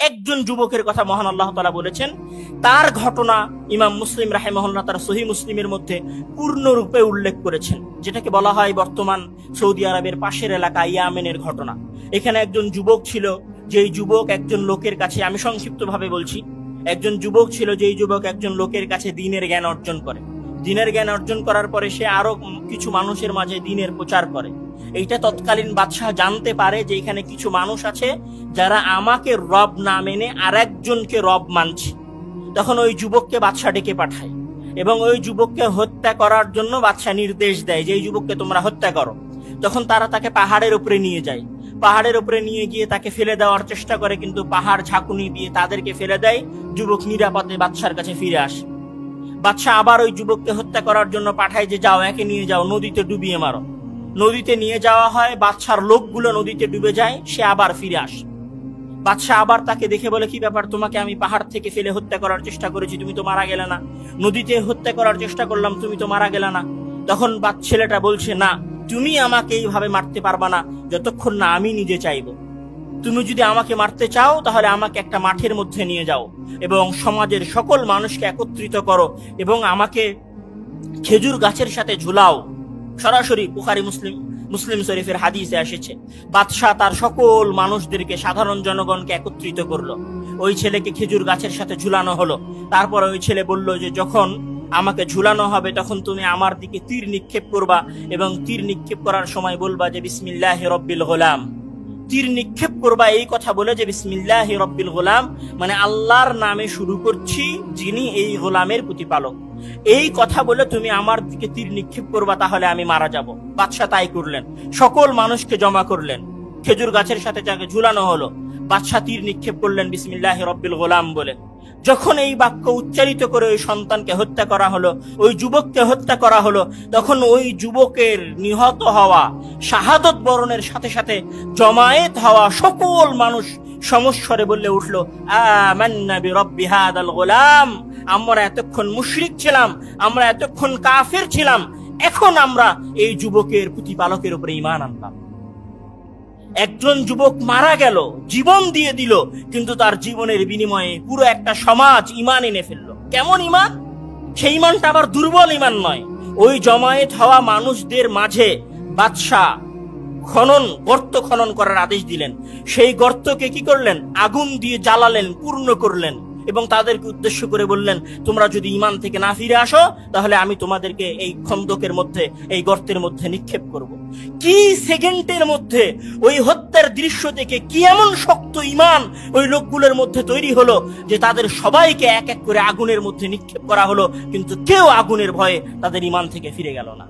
একজন যুবকের কথা মহান আল্লাহ তাআলা বলেছেন। তার ঘটনা ইমাম মুসলিম রাহিমাহুল্লাহ তার সহিহ মুসলিমের মধ্যে পূর্ণরূপে উল্লেখ করেছেন, যেটাকে বলা হয় বর্তমান সৌদি আরবের পাশের এলাকা ইয়ামেনের ঘটনা। এখানে একজন যুবক ছিল, যেই যুবক একজন লোকের কাছে, আমি সংক্ষিপ্তভাবে বলছি, একজন যুবক ছিল যেই যুবক একজন লোকের কাছে দ্বীনের জ্ঞান অর্জন করে। দ্বীনের জ্ঞান অর্জন করার পরে সে আরো কিছু মানুষের মাঝে দ্বীনের প্রচার করে। এইটা তৎকালীন বাদশাহ জানতে পারে যে এখানে কিছু মানুষ আছে যারা আমাকে রব না মেনে আরেকজনকে রব মানছে। তখন ওই যুবককে বাদশাহ ডেকে পাঠায় এবং ওই যুবককে হত্যা করার জন্য বাদশাহ নির্দেশ দেয় যে এই যুবককে তোমরা হত্যা করো। তখন তারা তাকে পাহাড়ের উপরে নিয়ে যায়। পাহাড়ের উপরে নিয়ে গিয়ে তাকে ফেলে দেওয়ার চেষ্টা করে, কিন্তু পাহাড় ঝাঁকুনি দিয়ে তাদেরকে ফেলে দেয়। যুবক নিরাপদে বাদশার কাছে ফিরে আসে। বাদশাহ আবার ওই যুবককে হত্যা করার জন্য পাঠায় যে যাও, একে নিয়ে যাও, নদীতে ডুবিয়ে মারো। নদীতে নিয়ে যাওয়া হয়, বাদশার লোকগুলো নদীতে ডুবে যায়, সে আবার ফিরে আসে। বাদশাহ আবার তাকে দেখে বলে, কি ব্যাপার, তোমাকে আমি পাহাড় থেকে ফেলে হত্যা করার চেষ্টা করেছি, তুমি তো মারা গেলে না। নদীতে হত্যা করার চেষ্টা করলাম, তুমি তো মারা গেলে না। তখন ছেলেটা বলছে, না, তুমি আমাকে এইভাবে মারতে পারবা না যতক্ষণ না আমি নিজে চাইবো। তুমি যদি আমাকে মারতে চাও তাহলে আমাকে একটা মাঠের মধ্যে নিয়ে যাও এবং সমাজের সকল মানুষকে একত্রিত করো এবং আমাকে খেজুর গাছের সাথে ঝুলাও। সরাসরি বুখারী মুসলিম শরীফের হাদিসে এসেছে, বাদশাহ তার সকল মানুষদেরকে, সাধারণ জনগণকে একত্রিত করলো। ওই ছেলেকে খেজুর গাছের সাথে ঝুলানো হলো। তারপর ওই ছেলে বলল যে যখন আমাকে ঝুলানো হবে তখন তুমি আমার দিকে তীর নিক্ষেপ করবা এবং তীর নিক্ষেপ করার সময় বলবা যে বিসমিল্লাহি রব্বিল গোলাম। তীর নিক্ষেপ করবা এই কথা বলে যে বিসমিল্লাহি রব্বিল গোলাম, মানে আল্লাহর নামে শুরু করছি যিনি এই গোলামের প্রতিপালক। এই কথা বলে তুমি আমার দিকে তীর নিক্ষেপ করবা, তাহলে আমি মারা যাব। বাদশাহ তাই করলেন, সকল মানুষকে জমা করলেন, খেজুর গাছের সাথে যাকে ঝুলানো হলো। বাদশাহ তীর নিক্ষেপ করলেন বিসমিল্লাহি রব্বিল গোলাম বলে। যখন এই বাক্য উচ্চারিত করে ওই সন্তানকে হত্যা করা হলো, ওই যুবককে হত্যা করা হলো, তখন ওই যুবকের নিহত হওয়া, শাহাদত বরণের সাথে সাথে জমায়েত হওয়া সকল মানুষ সমস্বরে বলে উঠল, আমান্না বিরব্বি হাদাল গোলাম। আমরা এতক্ষণ মুশরিক ছিলাম, আমরা এতক্ষণ কাফের ছিলাম, এখন আমরা এই যুবকের প্রতিপালকের উপরে ঈমান আনলাম। একজন যুবক মারা গেল, জীবন দিয়ে দিল, কিন্তু তার জীবনের বিনিময়ে পুরো একটা সমাজ ঈমান এনে ফেললো। কেমন ঈমান? সেই ঈমানটা আবার দুর্বল ঈমান নয়। ওই জমায়েত হওয়া মানুষদের মাঝে বাদশাহ গর্ত খনন করার আদেশ দিলেন। সেই গর্তকে কি করলেন? আগুন দিয়ে জ্বালালেন, পূর্ণ করলেন এবং তাদেরকে উদ্দেশ্য করে বললেন, তোমরা যদি ঈমান থেকে না ফিরে আসো তাহলে আমি তোমাদেরকে এই খন্দকের মধ্যে, এই গর্তের মধ্যে নিক্ষেপ করব। কি সেকেন্ডের মধ্যে ওই হত্যার দৃশ্য থেকে কি এমন শক্ত ঈমান ওই লোকগুলোর মধ্যে তৈরি হলো যে তাদের সবাইকে এক এক করে আগুনের মধ্যে নিক্ষেপ করা হলো, কিন্তু কেউ আগুনের ভয়ে তাদের ঈমান থেকে ফিরে গেল না।